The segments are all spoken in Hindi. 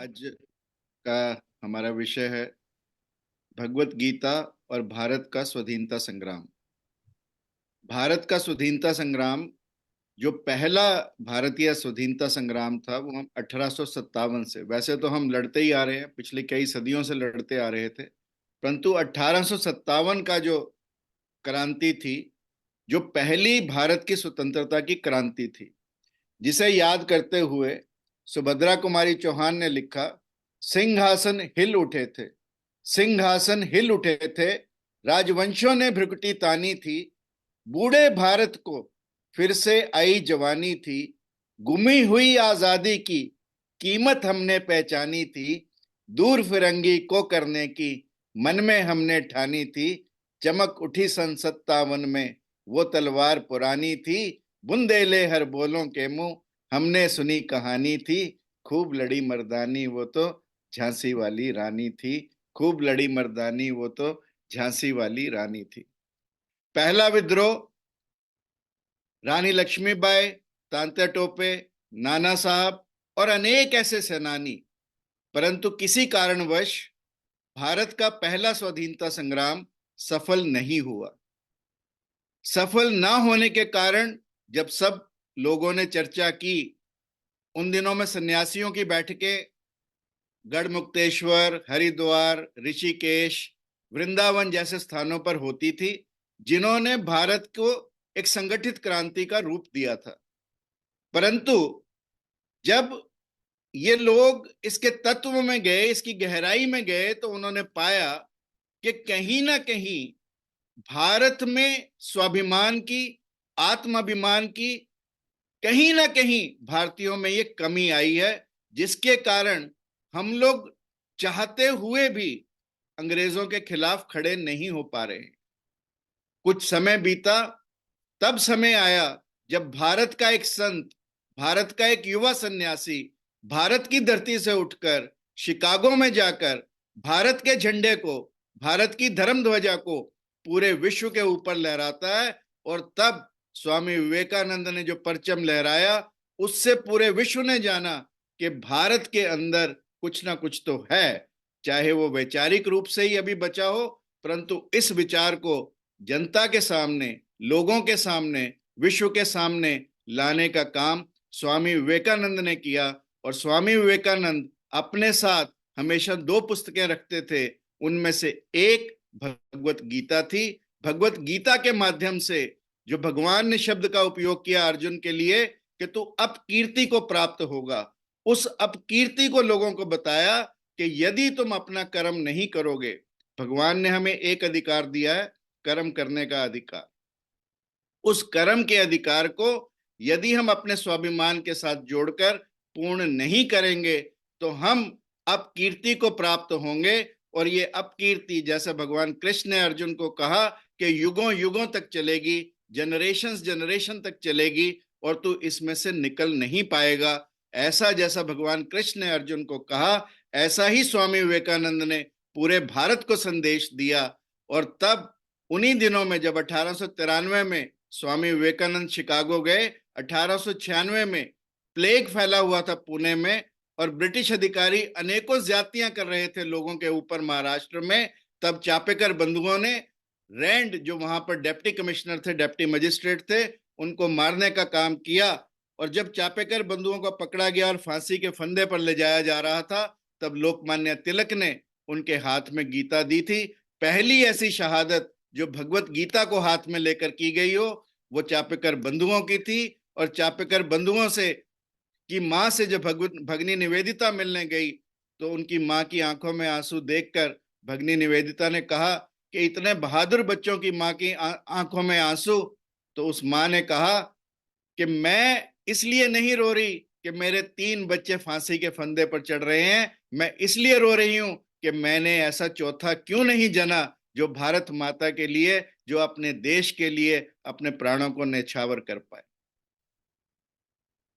आज का हमारा विषय है भगवत गीता और भारत का स्वाधीनता संग्राम। भारत का स्वाधीनता संग्राम, जो पहला भारतीय स्वाधीनता संग्राम था, वो हम 1857 से, वैसे तो हम लड़ते ही आ रहे हैं, पिछले कई सदियों से लड़ते आ रहे थे, परंतु 1857 का जो क्रांति थी, जो पहली भारत की स्वतंत्रता की क्रांति थी, जिसे याद करते हुए सुभद्रा कुमारी चौहान ने लिखा, सिंहासन हिल उठे थे, सिंहासन हिल उठे थे, राजवंशों ने भ्रुकुटी तानी थी, बूढ़े भारत को फिर से आई जवानी थी, गुमी हुई आजादी की कीमत हमने पहचानी थी, दूर फिरंगी को करने की मन में हमने ठानी थी, चमक उठी सन 57 में वो तलवार पुरानी थी, बुंदेले हर बोलों के मुंह हमने सुनी कहानी थी, खूब लड़ी मर्दानी वो तो झांसी वाली रानी थी, खूब लड़ी मर्दानी वो तो झांसी वाली रानी थी। पहला विद्रोह रानी लक्ष्मीबाई, तांत्या टोपे, नाना साहब और अनेक ऐसे सेनानी, परंतु किसी कारणवश भारत का पहला स्वाधीनता संग्राम सफल नहीं हुआ। सफल ना होने के कारण जब सब लोगों ने चर्चा की, उन दिनों में सन्यासियों की बैठकें गढ़मुक्तेश्वर, हरिद्वार, ऋषिकेश, वृंदावन जैसे स्थानों पर होती थी, जिन्होंने भारत को एक संगठित क्रांति का रूप दिया था। परंतु जब ये लोग इसके तत्व में गए, इसकी गहराई में गए, तो उन्होंने पाया कि कहीं ना कहीं भारत में स्वाभिमान की, आत्माभिमान की, कहीं ना कहीं भारतीयों में ये कमी आई है, जिसके कारण हम लोग चाहते हुए भी अंग्रेजों के खिलाफ खड़े नहीं हो पा रहे हैं। कुछ समय बीता, तब समय आया जब भारत का एक संत, भारत का एक युवा सन्यासी भारत की धरती से उठकर शिकागो में जाकर भारत के झंडे को, भारत की धर्म ध्वजा को पूरे विश्व के ऊपर लहराता है। और तब स्वामी विवेकानंद ने जो परचम लहराया, उससे पूरे विश्व ने जाना कि भारत के अंदर कुछ ना कुछ तो है, चाहे वो वैचारिक रूप से ही अभी बचा हो, परंतु इस विचार को जनता के सामने, लोगों के सामने, विश्व के सामने लाने का काम स्वामी विवेकानंद ने किया। और स्वामी विवेकानंद अपने साथ हमेशा दो पुस्तकें रखते थे, उनमें से एक भगवत गीता थी। भगवत गीता के माध्यम से जो भगवान ने शब्द का उपयोग किया अर्जुन के लिए कि तू अपकीर्ति को प्राप्त होगा, उस अपकीर्ति को लोगों को बताया कि यदि तुम अपना कर्म नहीं करोगे, भगवान ने हमें एक अधिकार दिया है, कर्म करने का अधिकार। उस कर्म के अधिकार को यदि हम अपने स्वाभिमान के साथ जोड़कर पूर्ण नहीं करेंगे, तो हम अपकीर्ति को प्राप्त होंगे। और ये अपकीर्ति, जैसे भगवान कृष्ण ने अर्जुन को कहा कि युगों युगों तक चलेगी, जनरेशंस जनरेशन तक चलेगी, और तू इसमें से निकल नहीं पाएगा। ऐसा जैसा भगवान कृष्ण ने अर्जुन को कहा, ऐसा ही स्वामी विवेकानंद ने पूरे भारत को संदेश दिया। और तब उन्हीं दिनों में जब 1893 में स्वामी विवेकानंद शिकागो गए, 1896 में प्लेग फैला हुआ था पुणे में, और ब्रिटिश अधिकारी अनेकों ज्यादतियां कर रहे थे लोगों के ऊपर महाराष्ट्र में। तब चापेकर बंधुओं ने रैंड, जो वहां पर डिप्टी कमिश्नर थे, डिप्टी मजिस्ट्रेट थे, उनको मारने का काम किया। और जब चापेकर बंधुओं को पकड़ा गया और फांसी के फंदे पर ले जाया जा रहा था, तब लोकमान्य तिलक ने उनके हाथ में गीता दी थी। पहली ऐसी शहादत जो भगवत गीता को हाथ में लेकर की गई हो, वो चापेकर बंधुओं की थी। और चापेकर बंधुओं से की मां से जब भगनी निवेदिता मिलने गई, तो उनकी मां की आंखों में आंसू देखकर भगनी निवेदिता ने कहा कि इतने बहादुर बच्चों की मां की आंखों में आंसू। तो उस मां ने कहा कि मैं इसलिए नहीं रो रही कि मेरे 3 बच्चे फांसी के फंदे पर चढ़ रहे हैं, मैं इसलिए रो रही हूं कि मैंने ऐसा चौथा क्यों नहीं जना जो भारत माता के लिए, जो अपने देश के लिए अपने प्राणों को न्यौछावर कर पाए।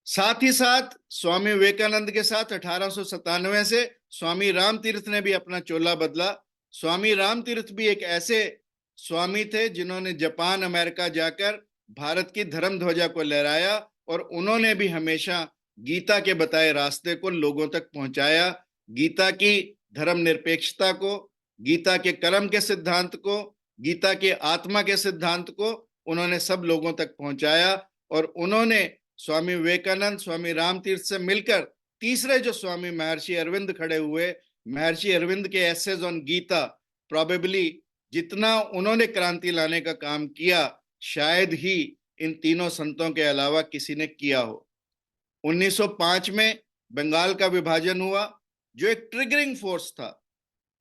साथ ही साथ स्वामी विवेकानंद के साथ 1897 से स्वामी रामतीर्थ ने भी अपना चोला बदला। स्वामी रामतीर्थ भी एक ऐसे स्वामी थे जिन्होंने जापान, अमेरिका जाकर भारत की धर्म ध्वजा को लहराया, और उन्होंने भी हमेशा गीता के बताए रास्ते को लोगों तक पहुंचाया। गीता की धर्मनिरपेक्षता को, गीता के कर्म के सिद्धांत को, गीता के आत्मा के सिद्धांत को उन्होंने सब लोगों तक पहुंचाया। और उन्होंने स्वामी विवेकानंद, स्वामी रामतीर्थ से मिलकर तीसरे जो स्वामी महर्षि अरविंद खड़े हुए, महर्षि अरविंद के एसेज ऑन गीता प्रोबेबली जितना उन्होंने क्रांति लाने का काम किया, शायद ही इन तीनों संतों के अलावा किसी ने किया हो। 1905 में बंगाल का विभाजन हुआ, जो एक ट्रिगरिंग फोर्स था,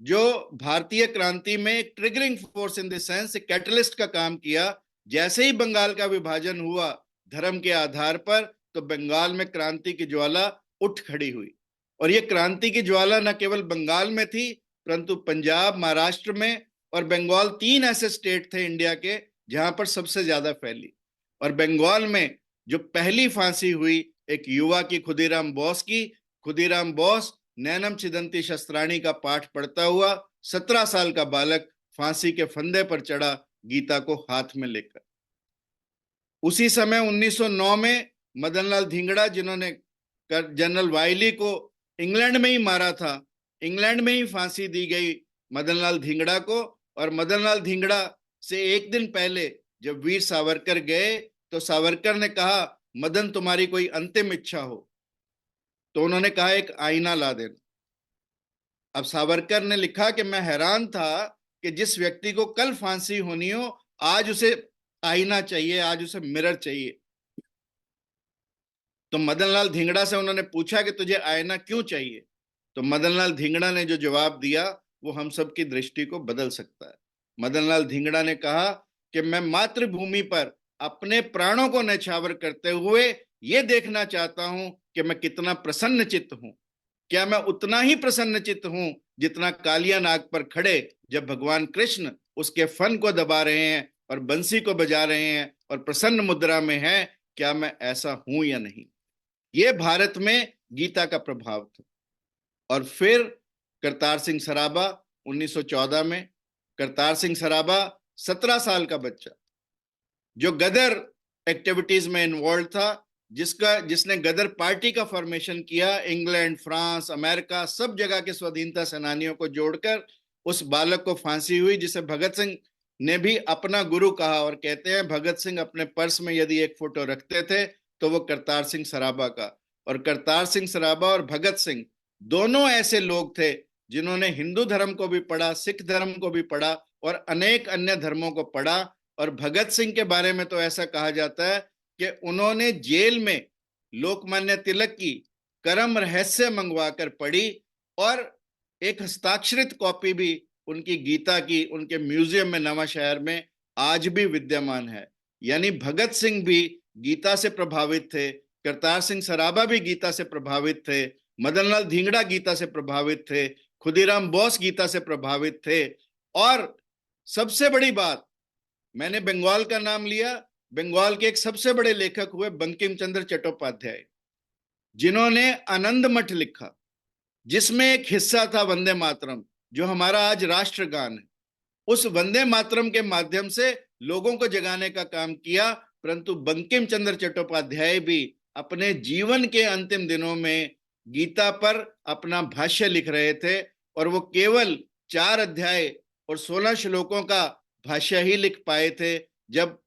जो भारतीय क्रांति में एक triggering force in the sense catalyst का काम किया। जैसे ही बंगाल का विभाजन हुआ धर्म के आधार पर, तो बंगाल में क्रांति की ज्वाला उठ खड़ी हुई। और ये क्रांति की ज्वाला न केवल बंगाल में थी, परंतु पंजाब, महाराष्ट्र में और बंगाल, तीन ऐसे स्टेट थे इंडिया के जहां पर सबसे ज्यादा फैली। और बंगाल में जो पहली फांसी हुई एक युवा की, खुदीराम बोस की। खुदीराम बोस नैनम छिदंती शस्त्राणी का पाठ पढ़ता हुआ 17 साल का बालक फांसी के फंदे पर चढ़ा, गीता को हाथ में लेकर। उसी समय 1909 में मदनलाल धिंगड़ा, जिन्होंने जनरल वायली को इंग्लैंड में ही मारा था, इंग्लैंड में ही फांसी दी गई मदनलाल धिंगड़ा को। और मदनलाल धिंगड़ा से एक दिन पहले जब वीर सावरकर गए, तो सावरकर ने कहा, मदन तुम्हारी कोई अंतिम इच्छा हो तो उन्होंने कहा एक आईना ला देना। अब सावरकर ने लिखा कि मैं हैरान था कि जिस व्यक्ति को कल फांसी होनी हो, आज उसे आईना चाहिए, आज उसे मिरर चाहिए। तो मदनलाल धिंगड़ा से उन्होंने पूछा कि तुझे आईना क्यों चाहिए? तो मदनलाल धिंगड़ा ने जो जवाब दिया वो हम सबकी दृष्टि को बदल सकता है। मदनलाल धिंगड़ा ने कहा कि मैं मातृभूमि पर अपने प्राणों को न्यौछावर करते हुए ये देखना चाहता हूं कि मैं कितना प्रसन्न चित्त हूं। क्या मैं उतना ही प्रसन्न चित्त हूं जितना कालिया नाग पर खड़े जब भगवान कृष्ण उसके फन को दबा रहे हैं और बंसी को बजा रहे हैं और प्रसन्न मुद्रा में हैं? क्या मैं ऐसा हूं या नहीं? ये भारत में गीता का प्रभाव था। और फिर करतार सिंह सराबा 1914 में, करतार सिंह सराबा 17 साल का बच्चा जो गदर एक्टिविटीज में इन्वॉल्व था, जिसने गदर पार्टी का फॉर्मेशन किया, इंग्लैंड, फ्रांस, अमेरिका, सब जगह के स्वाधीनता सेनानियों को जोड़कर उस बालक को फांसी हुई, जिसे भगत सिंह ने भी अपना गुरु कहा। और कहते हैं भगत सिंह अपने पर्स में यदि एक फोटो रखते थे तो वो करतार सिंह सराबा का। और करतार सिंह सराबा और भगत सिंह दोनों ऐसे लोग थे जिन्होंने हिंदू धर्म को भी पढ़ा, सिख धर्म को भी पढ़ा और अनेक अन्य धर्मों को पढ़ा। और भगत सिंह के बारे में तो ऐसा कहा जाता है कि उन्होंने जेल में लोकमान्य तिलक की कर्म रहस्य मंगवाकर पढ़ी और एक हस्ताक्षरित कॉपी भी उनकी गीता की उनके म्यूजियम में नवा शहर में आज भी विद्यमान है। यानी भगत सिंह भी गीता से प्रभावित थे, करतार सिंह सराबा भी गीता से प्रभावित थे, मदनलाल धिंगड़ा गीता से प्रभावित थे, खुदीराम बोस गीता से प्रभावित थे। और सबसे बड़ी बात, मैंने बंगाल का नाम लिया, बंगाल के एक सबसे बड़े लेखक हुए बंकिम चंद्र चट्टोपाध्याय, जिन्होंने आनंद मठ लिखा, जिसमें एक हिस्सा था वंदे मातरम, जो हमारा आज राष्ट्रगान है। उस वंदे मातरम के माध्यम से लोगों को जगाने का काम किया। परंतु बंकिम चंद्र चट्टोपाध्याय भी अपने जीवन के अंतिम दिनों में गीता पर अपना भाष्य लिख रहे थे, और वो केवल 4 अध्याय और 16 श्लोकों का भाष्य ही लिख पाए थे जब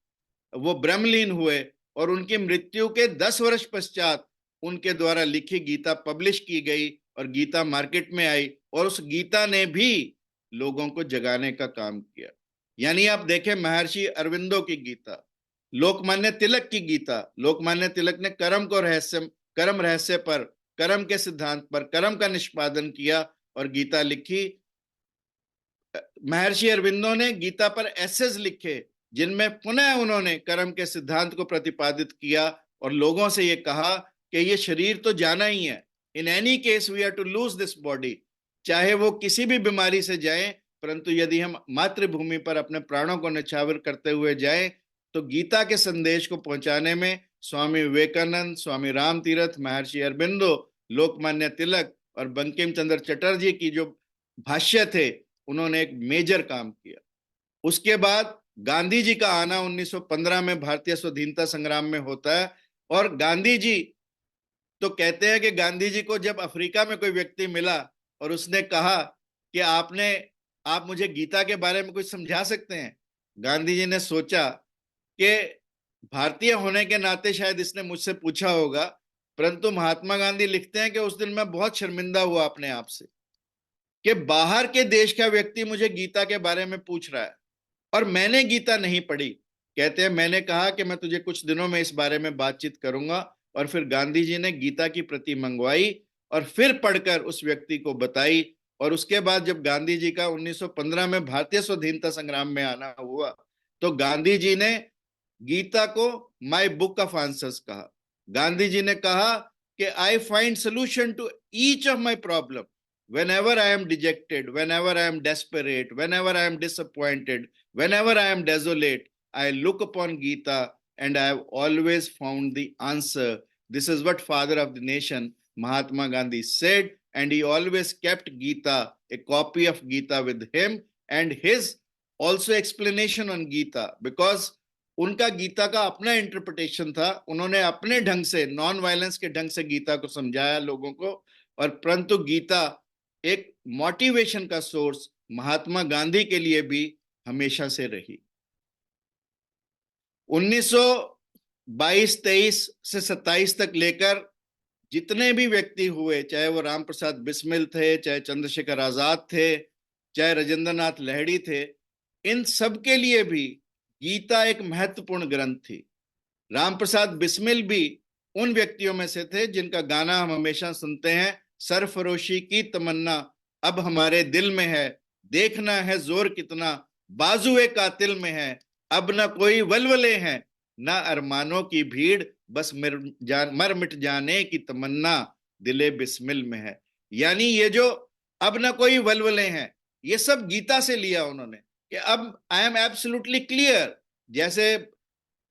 वो ब्रह्मलीन हुए। और उनकी मृत्यु के 10 वर्ष पश्चात उनके द्वारा लिखी गीता पब्लिश की गई और गीता मार्केट में आई, और उस गीता ने भी लोगों को जगाने का काम किया। यानी आप देखें, महर्षि अरविंदो की गीता, लोकमान्य तिलक की गीता, लोकमान्य तिलक ने कर्म रहस्य पर, कर्म के सिद्धांत पर, कर्म का निष्पादन किया और गीता लिखी। महर्षि अरविंदो ने गीता पर एसेज लिखे जिनमें पुनः उन्होंने कर्म के सिद्धांत को प्रतिपादित किया और लोगों से ये कहा कि ये शरीर तो जाना ही है, in any case we have to lose this body, चाहे वो किसी भी बीमारी से जाए, परंतु यदि हम मातृभूमि पर अपने प्राणों को न्यौछावर करते हुए जाएं, तो गीता के संदेश को पहुंचाने में स्वामी विवेकानंद, स्वामी रामतीर्थ, महर्षि अरबिंदो, लोकमान्य तिलक और बंकिम चंद्र चटर्जी की जो भाष्य थे, उन्होंने एक मेजर काम किया। उसके बाद गांधी जी का आना 1915 में भारतीय स्वाधीनता संग्राम में होता है। और गांधी जी तो कहते हैं कि गांधी जी को जब अफ्रीका में कोई व्यक्ति मिला और उसने कहा कि आप मुझे गीता के बारे में कुछ समझा सकते हैं। गांधी जी ने सोचा कि भारतीय होने के नाते शायद इसने मुझसे पूछा होगा, परंतु महात्मा गांधी लिखते हैं कि उस दिन मैं बहुत शर्मिंदा हुआ अपने आप से कि बाहर के देश का व्यक्ति मुझे गीता के बारे में पूछ रहा है और मैंने गीता नहीं पढ़ी। कहते हैं मैंने कहा कि मैं तुझे कुछ दिनों में इस बारे में बातचीत करूंगा, और फिर गांधी जी ने गीता की प्रति मंगवाई और फिर पढ़कर उस व्यक्ति को बताई। और उसके बाद जब गांधी जी का 1915 में भारतीय स्वाधीनता संग्राम में आना हुआ, तो गांधी जी ने गीता को माय बुक ऑफ आंसर्स कहा। गांधी जी ने कहा कि I find solution to each of my problem whenever I am dejected, whenever I am desperate, whenever I am disappointed, whenever I am desolate, I look upon Gita and I have always found the answer. This is what father of the nation Mahatma Gandhi said, and he always kept Gita, a copy of Gita with him, and his also explanation on Gita, because उनका गीता का अपना इंटरप्रिटेशन था। उन्होंने अपने ढंग से, नॉन वायलेंस के ढंग से गीता को समझाया लोगों को। और परंतु गीता एक मोटिवेशन का सोर्स महात्मा गांधी के लिए भी हमेशा से रही। 1922-23 से 27 तक लेकर जितने भी व्यक्ति हुए, चाहे वो राम प्रसाद बिस्मिल थे, चाहे चंद्रशेखर आजाद थे, चाहे राजेंद्र नाथ लाहिड़ी थे, इन सब के लिए भी गीता एक महत्वपूर्ण ग्रंथ थी। राम प्रसाद बिस्मिल भी उन व्यक्तियों में से थे जिनका गाना हम हमेशा सुनते हैं, सरफरोशी की तमन्ना अब हमारे दिल में है, देखना है जोर कितना बाजुए कातिल में है, अब न कोई वलवले हैं ना अरमानों की भीड़, बस मर मिट जाने की तमन्ना दिले बिस्मिल में है। यानी ये जो अब न कोई वलवले हैं, ये सब गीता से लिया उन्होंने कि अब आई एम एब्सोल्युटली क्लियर। जैसे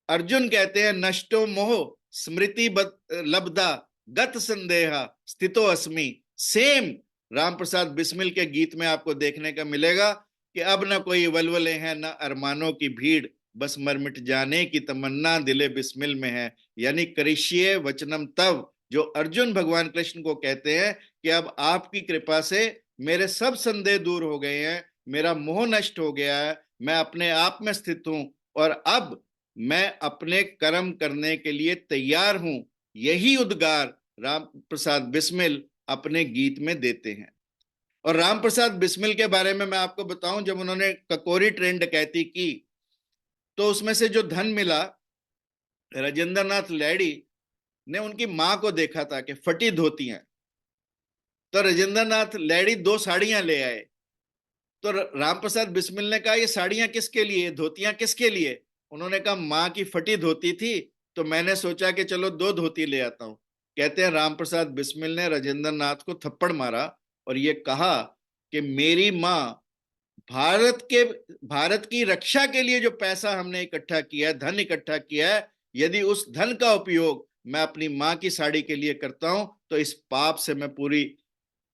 अर्जुन कहते हैं नष्टो मोह स्मृति लब्धा गत संदेहा स्थितो अस्मि, सेम राम प्रसाद बिस्मिल के गीत में आपको देखने का मिलेगा कि अब न कोई वलवले हैं न अरमानों की भीड़, बस मर मिट जाने की तमन्ना दिले बिस्मिल में है। यानी करिष्ये वचनम तव, जो अर्जुन भगवान कृष्ण को कहते हैं कि अब आपकी कृपा से मेरे सब संदेह दूर हो गए हैं, मेरा मोह नष्ट हो गया है, मैं अपने आप में स्थित हूं और अब मैं अपने कर्म करने के लिए तैयार हूं। यही उद्गार राम प्रसाद बिस्मिल अपने गीत में देते हैं। और राम प्रसाद बिस्मिल के बारे में मैं आपको बताऊं, जब उन्होंने ककोरी ट्रेन डकैती की तो उसमें से जो धन मिला, राजेंद्र नाथ लाहिड़ी ने उनकी मां को देखा था कि फटी धोतियां, तो राजेंद्र नाथ लाहिड़ी 2 साड़ियां ले आए। तो राम प्रसाद बिस्मिल ने कहा ये साड़ियां किसके लिए, धोतियां किसके लिए? उन्होंने कहा मां की फटी धोती थी तो मैंने सोचा कि चलो 2 धोती ले आता हूं। कहते हैं राम प्रसाद बिस्मिल ने राजेंद्र नाथ को थप्पड़ मारा और ये कहा कि मेरी मां भारत की रक्षा के लिए जो पैसा हमने इकट्ठा किया, धन इकट्ठा किया है, यदि उस धन का उपयोग मैं अपनी मां की साड़ी के लिए करता हूं तो इस पाप से मैं पूरी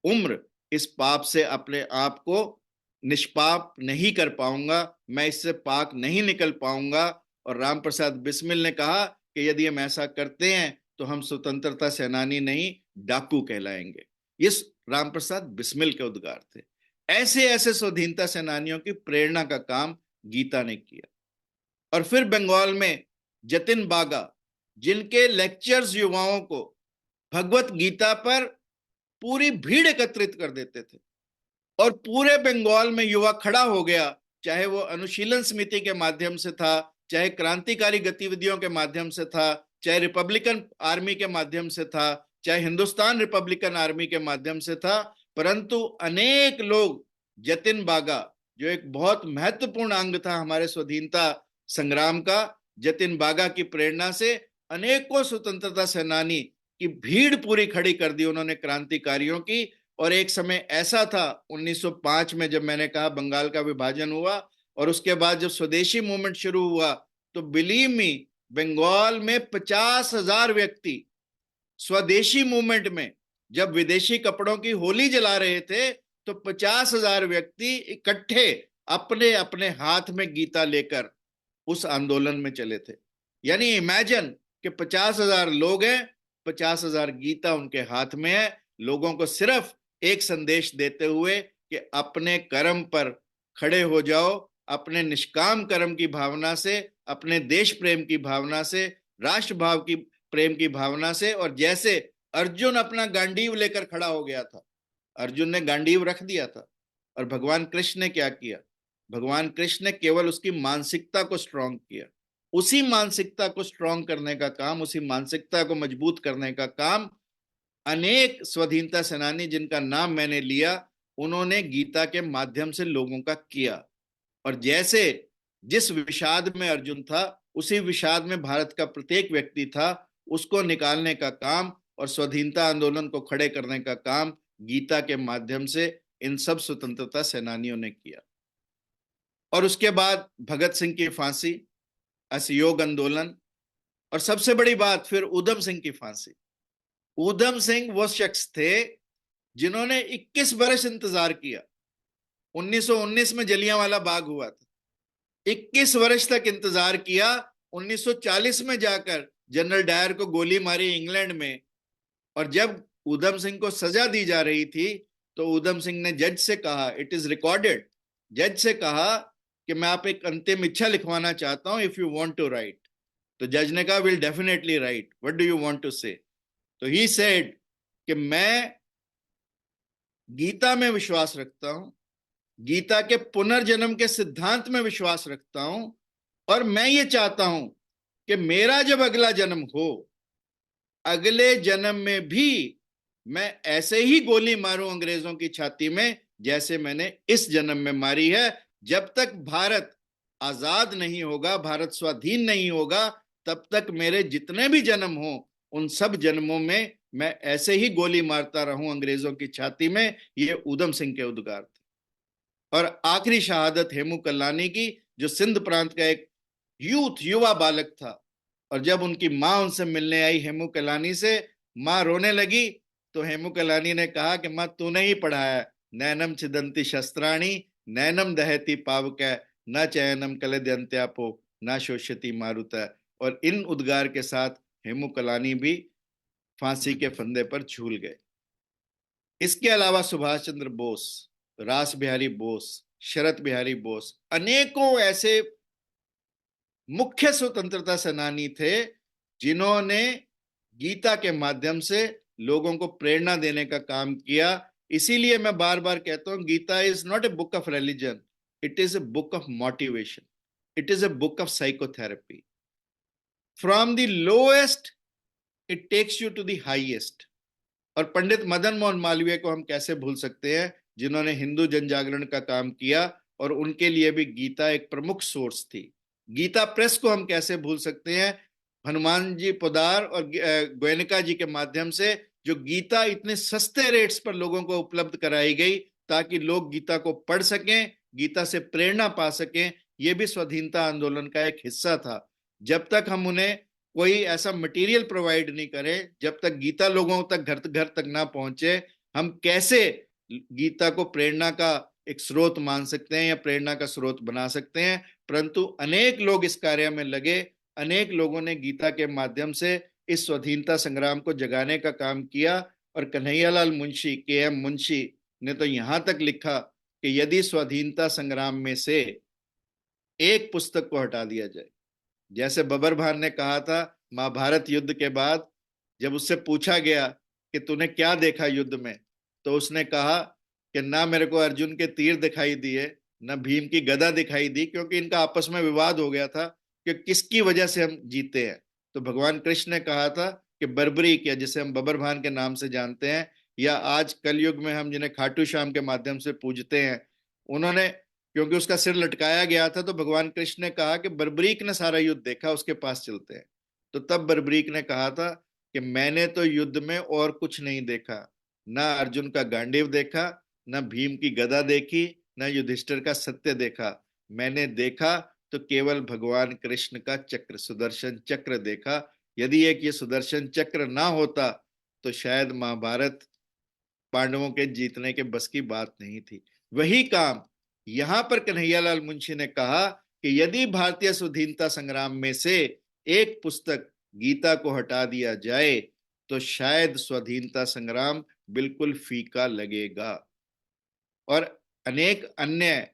उम्र इस पाप से अपने आप को निष्पाप नहीं कर पाऊंगा, मैं इससे पाक नहीं निकल पाऊंगा। और राम प्रसाद बिस्मिल ने कहा कि यदि हम ऐसा करते हैं तो हम स्वतंत्रता सेनानी नहीं, डाकू कहलाएंगे। ये राम प्रसाद बिस्मिल के उद्गार थे। ऐसे ऐसे स्वाधीनता सेनानियों की प्रेरणा का काम गीता ने किया। और फिर बंगाल में जतिन बागा, जिनके लेक्चर्स युवाओं को भगवत गीता पर पूरी भीड़ एकत्रित कर देते थे और पूरे बंगाल में युवा खड़ा हो गया, चाहे वो अनुशीलन समिति के माध्यम से था, चाहे क्रांतिकारी गतिविधियों के माध्यम से था, चाहे रिपब्लिकन आर्मी के माध्यम से था, चाहे हिंदुस्तान रिपब्लिकन आर्मी के माध्यम से था, परंतु अनेक लोग जतिन बागा, जो एक बहुत महत्वपूर्ण अंग था हमारे स्वाधीनता संग्राम का, जतिन बागा की प्रेरणा से अनेकों स्वतंत्रता सेनानी की भीड़ पूरी खड़ी कर दी उन्होंने क्रांतिकारियों की। और एक समय ऐसा था 1905 में, जब मैंने कहा बंगाल का विभाजन हुआ और उसके बाद जब स्वदेशी मूवमेंट शुरू हुआ, तो बिलीव मी, बंगाल में 50,000 व्यक्ति स्वदेशी मूवमेंट में, जब विदेशी कपड़ों की होली जला रहे थे, तो 50,000 व्यक्ति इकट्ठे अपने अपने हाथ में गीता लेकर उस आंदोलन में चले थे। यानी इमेजिन कि 50,000 लोग हैं, 50,000 गीता उनके हाथ में है। लोगों को सिर्फ एक संदेश देते हुए कि अपने कर्म पर खड़े हो जाओ, अपने निष्काम कर्म की भावना से, अपने देश प्रेम की भावना से, राष्ट्र भाव की प्रेम की भावना से। और जैसे अर्जुन अपना गांडीव लेकर खड़ा हो गया था, अर्जुन ने गांडीव रख दिया था, और भगवान कृष्ण ने क्या किया? भगवान कृष्ण ने केवल उसकी मानसिकता को स्ट्रांग किया। उसी मानसिकता को स्ट्रांग करने का काम, उसी मानसिकता को मजबूत करने का काम अनेक स्वाधीनता सेनानी जिनका नाम मैंने लिया, उन्होंने गीता के माध्यम से लोगों का किया। और जैसे जिस विषाद में अर्जुन था, उसी विषाद में भारत का प्रत्येक व्यक्ति था, उसको निकालने का काम और स्वाधीनता आंदोलन को खड़े करने का काम गीता के माध्यम से इन सब स्वतंत्रता सेनानियों ने किया। और उसके बाद भगत सिंह की फांसी, असहयोग आंदोलन, और सबसे बड़ी बात फिर ऊधम सिंह की फांसी। ऊधम सिंह वो शख्स थे जिन्होंने 21 बरस इंतजार किया। 1919 में जलियांवाला बाग हुआ था, 21 वर्ष तक इंतजार किया। 1940 में जाकर जनरल डायर को गोली मारी इंग्लैंड में। और जब ऊधम सिंह को सजा दी जा रही थी, तो ऊधम सिंह ने जज से कहा, इट इज रिकॉर्डेड, जज से कहा कि मैं आप एक अंतिम इच्छा लिखवाना चाहता हूं, if you want to write. तो जज ने कहा, will definitely write, what do you want to say? तो ही सेड कि मैं गीता में विश्वास रखता हूं, गीता के पुनर्जन्म के सिद्धांत में विश्वास रखता हूं, और मैं ये चाहता हूं कि मेरा जब अगला जन्म हो, अगले जन्म में भी मैं ऐसे ही गोली मारूं अंग्रेजों की छाती में जैसे मैंने इस जन्म में मारी है। जब तक भारत आजाद नहीं होगा, भारत स्वाधीन नहीं होगा, तब तक मेरे जितने भी जन्म हो, उन सब जन्मों में मैं ऐसे ही गोली मारता रहूं अंग्रेजों की छाती में। ये ऊधम सिंह के उद्गार थे। और आखिरी शहादत हेमू कल्लानी की, जो सिंध प्रांत का एक युवा बालक था। और जब उनकी माँ उनसे मिलने आई हेमू कलानी से, माँ रोने लगी, तो हेमू कलानी ने कहा कि माँ तूने ही पढ़ाया, नैनम छिदंती शस्त्राणी नैनम दहती पावक, न चयनम कलद्यंत्यापो न शोष्यति मारुत। और इन उद्गार के साथ हेमू कलानी भी फांसी के फंदे पर झूल गए। इसके अलावा सुभाष चंद्र बोस, रास बिहारी बोस, शरत बिहारी बोस, अनेकों ऐसे मुख्य स्वतंत्रता सेनानी थे जिन्होंने गीता के माध्यम से लोगों को प्रेरणा देने का काम किया। इसीलिए मैं बार बार कहता हूं, Gita is not a book of religion, it is a book of motivation, it is a book of psychotherapy. From the lowest it takes you to the highest. और पंडित मदन मोहन मालवीय को हम कैसे भूल सकते हैं, जिन्होंने हिंदू जन जागरण का काम किया, और उनके लिए भी गीता एक प्रमुख सोर्स थी। गीता प्रेस को हम कैसे भूल सकते हैं, हनुमान जी पोदार और गोयनका जी के माध्यम से जो गीता इतने सस्ते रेट्स पर लोगों को उपलब्ध कराई गई, ताकि लोग गीता को पढ़ सकें, गीता से प्रेरणा पा सकें। यह भी स्वाधीनता आंदोलन का एक हिस्सा था। जब तक हम उन्हें कोई ऐसा मटेरियल प्रोवाइड नहीं करे, जब तक गीता लोगों तक घर तक ना पहुंचे, हम कैसे गीता को प्रेरणा का एक स्रोत मान सकते हैं या प्रेरणा का स्रोत बना सकते हैं? परंतु अनेक लोग इस कार्य में लगे, अनेक लोगों ने गीता के माध्यम से इस स्वाधीनता संग्राम को जगाने का काम किया। और कन्हैयालाल मुंशी, के.एम. मुंशी ने तो यहां तक लिखा कि यदि स्वाधीनता संग्राम में से एक पुस्तक को हटा दिया जाए, जैसे बबर भान ने कहा था महाभारत युद्ध के बाद, जब उससे पूछा गया कि तूने क्या देखा युद्ध में, तो उसने कहा कि ना मेरे को अर्जुन के तीर दिखाई दिए, ना भीम की गदा दिखाई दी, क्योंकि इनका आपस में विवाद हो गया था कि किसकी वजह से हम जीते हैं। तो भगवान कृष्ण ने कहा था कि बर्बरीक, या जिसे हम बबर भान के नाम से जानते हैं, या आज कलयुग में हम जिन्हें खाटू श्याम के माध्यम से पूजते हैं, उन्होंने, क्योंकि उसका सिर लटकाया गया था, तो भगवान कृष्ण ने कहा कि बर्बरीक ने सारा युद्ध देखा, उसके पास चलते हैं। तो तब बर्बरीक ने कहा था कि मैंने तो युद्ध में और कुछ नहीं देखा, ना अर्जुन का गांडीव देखा, ना भीम की गदा देखी, ना युधिष्ठिर का सत्य देखा, मैंने देखा तो केवल भगवान कृष्ण का चक्र, सुदर्शन चक्र देखा। यदि एक ये सुदर्शन चक्र ना होता, तो शायद महाभारत पांडवों के जीतने के बस की बात नहीं थी। वही काम यहां पर कन्हैयालाल मुंशी ने कहा कि यदि भारतीय स्वाधीनता संग्राम में से एक पुस्तक गीता को हटा दिया जाए, तो शायद स्वाधीनता संग्राम बिल्कुल फीका लगेगा। और अनेक अन्य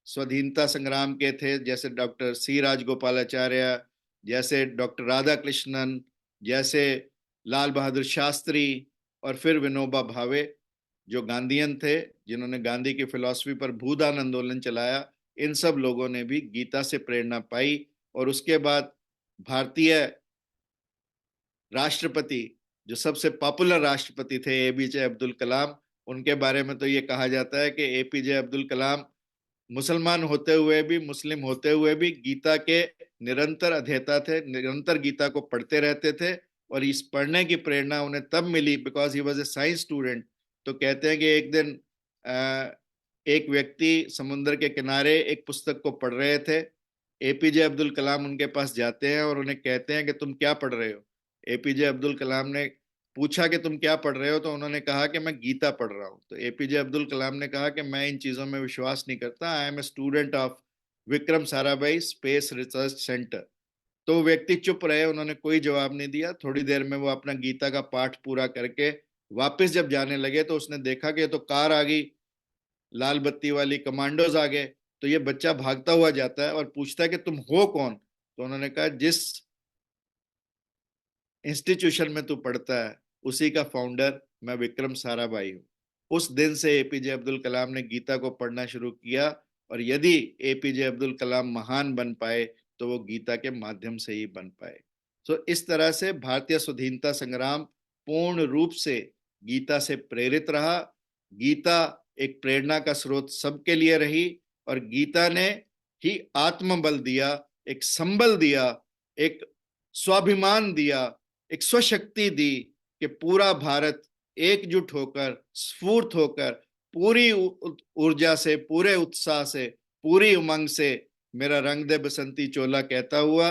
स्वाधीनता संग्राम के थे, जैसे डॉक्टर सी राजगोपालाचार्य, जैसे डॉक्टर राधा कृष्णन, जैसे लाल बहादुर शास्त्री, और फिर विनोबा भावे, जो गांधीयन थे, जिन्होंने गांधी की फिलॉसफी पर भूदान आंदोलन चलाया। इन सब लोगों ने भी गीता से प्रेरणा पाई। और उसके बाद भारतीय राष्ट्रपति, जो सबसे पॉपुलर राष्ट्रपति थे, एपीजे अब्दुल कलाम, उनके बारे में तो ये कहा जाता है कि एपीजे अब्दुल कलाम मुसलमान होते हुए भी, मुस्लिम होते हुए भी गीता के निरंतर अध्येता थे, निरंतर गीता को पढ़ते रहते थे। और इस पढ़ने की प्रेरणा उन्हें तब मिली because he was a science student. तो कहते हैं कि एक दिन एक व्यक्ति समुद्र के किनारे एक पुस्तक को पढ़ रहे थे। एपीजे अब्दुल कलाम उनके पास जाते हैं और उन्हें कहते हैं कि तुम क्या पढ़ रहे हो। एपीजे अब्दुल कलाम ने पूछा कि तुम क्या पढ़ रहे हो, तो उन्होंने कहा कि मैं गीता पढ़ रहा हूं। तो एपीजे अब्दुल कलाम ने कहा कि मैं इन चीजों में विश्वास नहीं करता, I am a student of Vikram Sarabhai space research centre. तो वो व्यक्ति चुप रहे, उन्होंने कोई जवाब नहीं दिया। थोड़ी देर में वो अपना गीता का पाठ पूरा करके वापस जब जाने लगे तो उसने देखा कि ये तो कार आ गई, लाल बत्ती वाली, कमांडोज आ गए। तो ये बच्चा भागता हुआ जाता है और पूछता है कि तुम हो कौन। तो उन्होंने कहा जिस इंस्टीट्यूशन में तू पढ़ता है उसी का फाउंडर मैं विक्रम साराभाई हूँ। उस दिन से एपीजे अब्दुल कलाम ने गीता को पढ़ना शुरू किया। और यदि एपीजे अब्दुल कलाम महान बन पाए तो वो गीता के माध्यम से ही बन पाए। तो इस तरह से भारतीय स्वाधीनता संग्राम पूर्ण रूप से गीता से प्रेरित रहा। गीता एक प्रेरणा का स्रोत सबके लिए रही। और गीता ने ही आत्मबल दिया, एक संबल दिया, एक स्वाभिमान दिया, एक स्वशक्ति दी कि पूरा भारत एकजुट होकर, स्फूर्त होकर, पूरी ऊर्जा से, पूरे उत्साह से, पूरी उमंग से मेरा रंग दे बसंती चोला कहता हुआ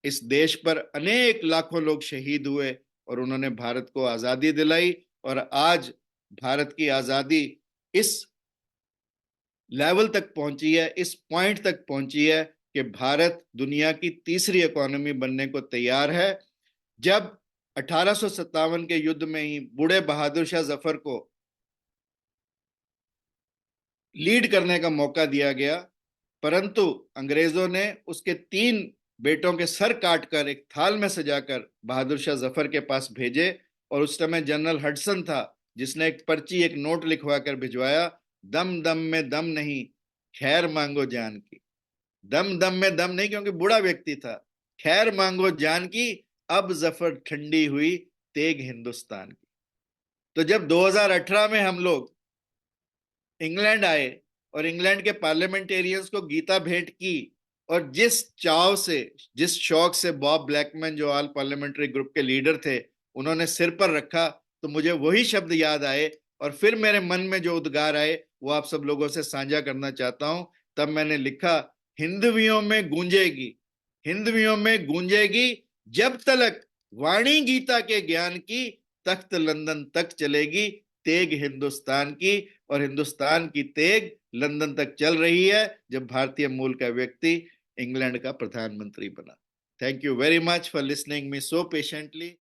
इस देश पर अनेक लाखों लोग शहीद हुए और उन्होंने भारत को आजादी दिलाई। और आज भारत की आजादी इस लेवल तक पहुंची है, इस पॉइंट तक पहुंची है कि भारत दुनिया की तीसरी इकोनॉमी बनने को तैयार है। जब 1857 के युद्ध में ही बूढ़े बहादुर शाह जफर को लीड करने का मौका दिया गया, परंतु अंग्रेजों ने उसके 3 बेटों के सर काटकर एक थाल में सजाकर बहादुर शाह जफर के पास भेजे। और उस समय जनरल हडसन था, जिसने एक पर्ची, एक नोट लिखवा कर भिजवाया, दम दम में दम नहीं, खैर मांगो जान की। दम दम में दम नहीं, क्योंकि बूढ़ा व्यक्ति था। खैर मांगो जान की, अब जफर ठंडी हुई तेग हिंदुस्तान की। तो जब 2018 में हम लोग इंग्लैंड आए और इंग्लैंड के पार्लियामेंटेरियंस को गीता भेंट की, और जिस चाव से, जिस शौक से बॉब ब्लैकमैन, जो ऑल पार्लियामेंट्री ग्रुप के लीडर थे, उन्होंने सिर पर रखा, तो मुझे वही शब्द याद आए और फिर मेरे मन में जो उद्गार आए वो आप सब लोगों से साझा करना चाहता हूं। तब मैंने लिखा, हिंदवियों में गूंजेगी, हिंदवियों में गूंजेगी जब तलक वाणी गीता के ज्ञान की, तख्त लंदन तक चलेगी तेग हिंदुस्तान की। और हिंदुस्तान की तेग लंदन तक चल रही है जब भारतीय मूल का व्यक्ति इंग्लैंड का प्रधानमंत्री बना। Thank you very much for listening me so patiently.